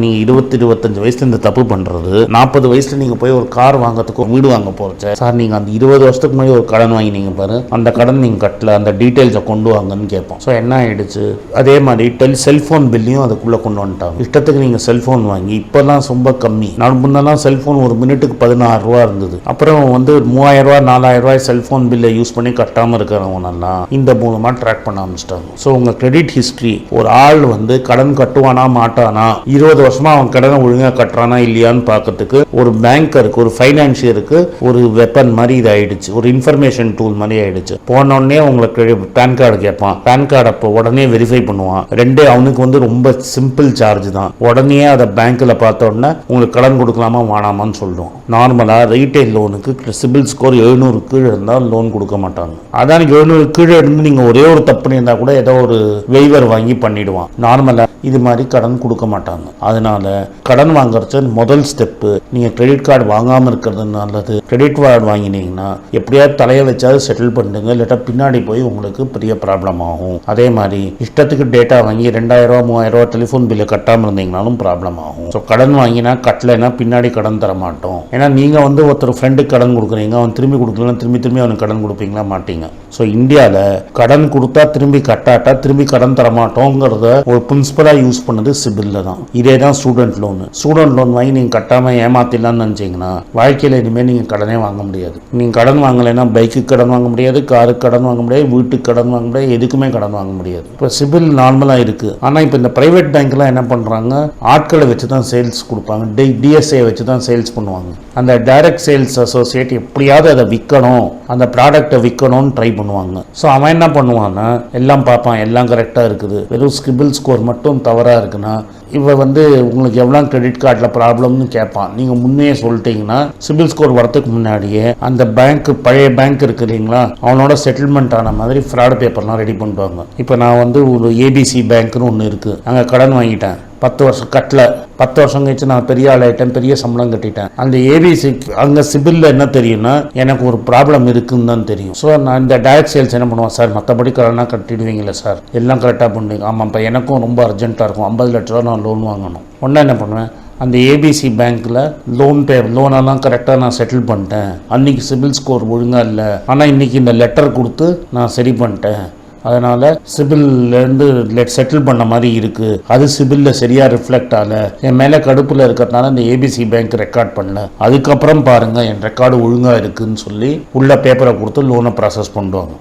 நீங்கள் 20-25 வயசுல இந்த தப்பு பண்ணுறது 40 வயசுல நீங்கள் போய் ஒரு கார் வாங்கிறதுக்கு ஒரு வீடு வாங்க போகிறச்ச சார் நீங்கள் அந்த 20 வருஷத்துக்கு முன்னாடி ஒரு கடன் வாங்கினீங்க பாரு, அந்த கடன் நீங்கள் கட்டல, அந்த டீட்டெயில்ஸை கொண்டு வாங்கன்னு கேட்போம். ஸோ என்ன ஆயிடுச்சு, அதே மாதிரி செல்ஃபோன் பில்லையும் அதுக்குள்ளே கொண்டு வந்துட்டாங்க. இஷ்டத்துக்கு நீங்கள் செல்ஃபோன் வாங்கி இப்போல்லாம் ரொம்ப கம்மி. நான் முன்னெல்லாம் செல்ஃபோன் ஒரு மினிட்டுக்கு 16 ரூபா இருந்தது. அப்புறம் 3000 ரூபா 4000 ரூபாய் செல்ஃபோன் பில்லை யூஸ் பண்ணி கட்டாமல் இருக்கிறவங்கலாம் இந்த மூலமாக ட்ராக் பண்ண ஆரம்பிச்சிட்டாங்க. ஸோ உங்கள் கிரெடிட் ஹிஸ்ட்ரி, ஒரு ஆள் கடன் கட்டுவானா மாட்டானா, 20 வருஷமா அவன் கடனை ஒழுங்கா கட்டுறானா இல்லையான்னு பார்க்கறதுக்கு ஒரு பேங்கருக்கு, ஒரு ஃபைனான்சியருக்கு ஒரு வெப்பன் மாதிரி இது ஆயிடுச்சு, ஒரு இன்ஃபர்மேஷன் டூல் மாதிரி ஆயிடுச்சு. போனோடனே உங்களுக்கு பேன் கார்டு கேட்பான், பேன் கார்டு அப்போ உடனே வெரிஃபை பண்ணுவான். அவனுக்கு ரொம்ப சிம்பிள் சார்ஜ் தான். உடனே அதை பேங்க்ல பார்த்த உடனே உங்களுக்கு கடன் கொடுக்கலாமா வேணாமான்னு சொல்லுவோம். நார்மலா ரீட்டைல் லோனுக்கு சிபில் ஸ்கோர் 700 கீழே இருந்தால் லோன் கொடுக்க மாட்டாங்க. அதான் 700 கீழே இருந்து நீங்க ஒரே ஒரு தப்பு இருந்தா கூட ஏதோ ஒரு வெய்வர் வாங்கி பண்ணிடுவான். நார்மலா இது மாதிரி கடன் கொடுக்க மாட்டாங்க. அதனால கடன் வாங்குறச்ச முதல் ஸ்டெப்பு, நீங்க கிரெடிட் கார்டு வாங்காம இருக்கிறது நல்லது. கிரெடிட் கார்டு வாங்கினீங்கன்னா எப்படியாவது தலையை வச்சாவது செட்டில் பண்ணுங்க, இல்லாட்டா பின்னாடி போய் உங்களுக்கு பெரிய ப்ராப்ளம் ஆகும். அதே மாதிரி இஷ்டத்துக்கு டேட்டா வாங்கி 2000 ரூபா 3000 ரூபா டெலிஃபோன் பில்லை கட்டாமல் இருந்தீங்கனாலும் ப்ராப்ளம் ஆகும். ஸோ கடன் வாங்கினா கட்டலைன்னா பின்னாடி கடன் தர மாட்டோம். ஏன்னா நீங்க ஒருத்தர் ஃப்ரெண்டுக்கு கடன் கொடுக்குறீங்க, அவன் திரும்பி கொடுக்கலாம், திரும்பி அவனுக்கு கடன் கொடுப்பீங்களா? மாட்டீங்க. ஸோ இந்தியாவில் கடன் கொடுத்தா திரும்பி கட்டாட்டா திரும்பி கடன் தர மாட்டோங்கிறத ஒரு பிரின்சிபலா யூஸ் பண்ணது சிபில்ல தான். இதே தான் ஸ்டூடெண்ட் லோன் வாங்கி நீங்க கட்டாம ஏமாத்திடலாம்னு நினைச்சீங்கன்னா வாழ்க்கையில இனிமேல் நீங்க கடனே வாங்க முடியாது. நீங்க கடன் வாங்கலைன்னா பைக்கு கடன் வாங்க முடியாது, காருக்கு கடன் வாங்க முடியாது, வீட்டுக்கு கடன் வாங்க முடியாது, எதுக்குமே கடன் வாங்க முடியாது. இப்போ சிபில் நார்மலா இருக்கு. ஆனா இப்போ இந்த பிரைவேட் பேங்க்லாம் என்ன பண்றாங்க, ஆட்களை வச்சு தான் சேல்ஸ் கொடுப்பாங்க, டிஎஸ்ஏ வச்சு தான் சேல்ஸ் பண்ணுவாங்க. அந்த டைரக்ட் சேல்ஸ் அசோசியேட் எப்படியாவது அதை விற்கணும், அந்த ப்ராடக்டை விற்கணும்னு ட்ரை பண்ணுவாங்க. ஸோ அவன் என்ன பண்ணுவான்னா எல்லாம் பார்ப்பான், எல்லாம் கரெக்டாக இருக்குது, வெறும் சிபில் ஸ்கோர் மட்டும் தவறாக இருக்குன்னா உங்களுக்கு எவ்வளோ கிரெடிட் கார்டில் ப்ராப்ளம்னு கேட்பான். நீங்கள் முன்னே சொல்லிட்டீங்கன்னா சிபில் ஸ்கோர் வரதுக்கு முன்னாடியே அந்த பேங்க், பழைய பேங்க் இருக்கு இல்லைங்களா, அவனோட செட்டில்மெண்ட் ஆன மாதிரி ஃப்ராட் பேப்பர்லாம் ரெடி பண்ணுவாங்க. இப்போ நான் ஒரு ஏபிசி பேங்க்னு ஒன்று இருக்குது, அங்கே கடன் வாங்கிட்டேன், 10 வருஷம் கட்டல, 10 வருஷம் கழிச்சு நான் பெரிய ஆள் ஆகிட்டேன், பெரிய சம்பளம் கட்டிட்டேன். அந்த ஏபிசி அங்கே சிபில்ல என்ன தெரியும்னா எனக்கு ஒரு ப்ராப்ளம் இருக்குன்னு தான் தெரியும். ஸோ நான் இந்த டைரக்ட் சேல்ஸ் என்ன பண்ணுவேன், சார் மற்றபடி கடனாக கட்டிடுவீங்களா சார், எல்லாம் கரெக்டாக பண்ணுவீங்க? ஆமாம், இப்போ எனக்கும் ரொம்ப அர்ஜென்ட்டாக இருக்கும், 50 லட்ச ரூபா நான் லோன் வாங்கணும். ஒன்றா என்ன பண்ணுவேன், அந்த ஏபிசி பேங்க்கில் லோனெல்லாம் கரெக்டாக நான் செட்டில் பண்ணிட்டேன், அன்றைக்கி சிபில் ஸ்கோர் ஒழுங்காக இல்லை, ஆனால் இன்றைக்கி இந்த லெட்டர் கொடுத்து நான் சரி பண்ணிட்டேன், அதனால் சிபில்லேருந்து செட்டில் பண்ண மாதிரி இருக்குது, அது சிபிலில் சரியாக ரிஃப்ளெக்ட் ஆகலை, என் மேலே கடுப்பில் இருக்கிறதுனால இந்த ஏபிசி பேங்க் ரெக்கார்ட் பண்ணல, அதுக்கப்புறம் பாருங்கள் என் ரெக்கார்டு ஒழுங்காக இருக்குதுன்னு சொல்லி உள்ள பேப்பரை கொடுத்து லோனை ப்ராசஸ் பண்ணுவாங்க.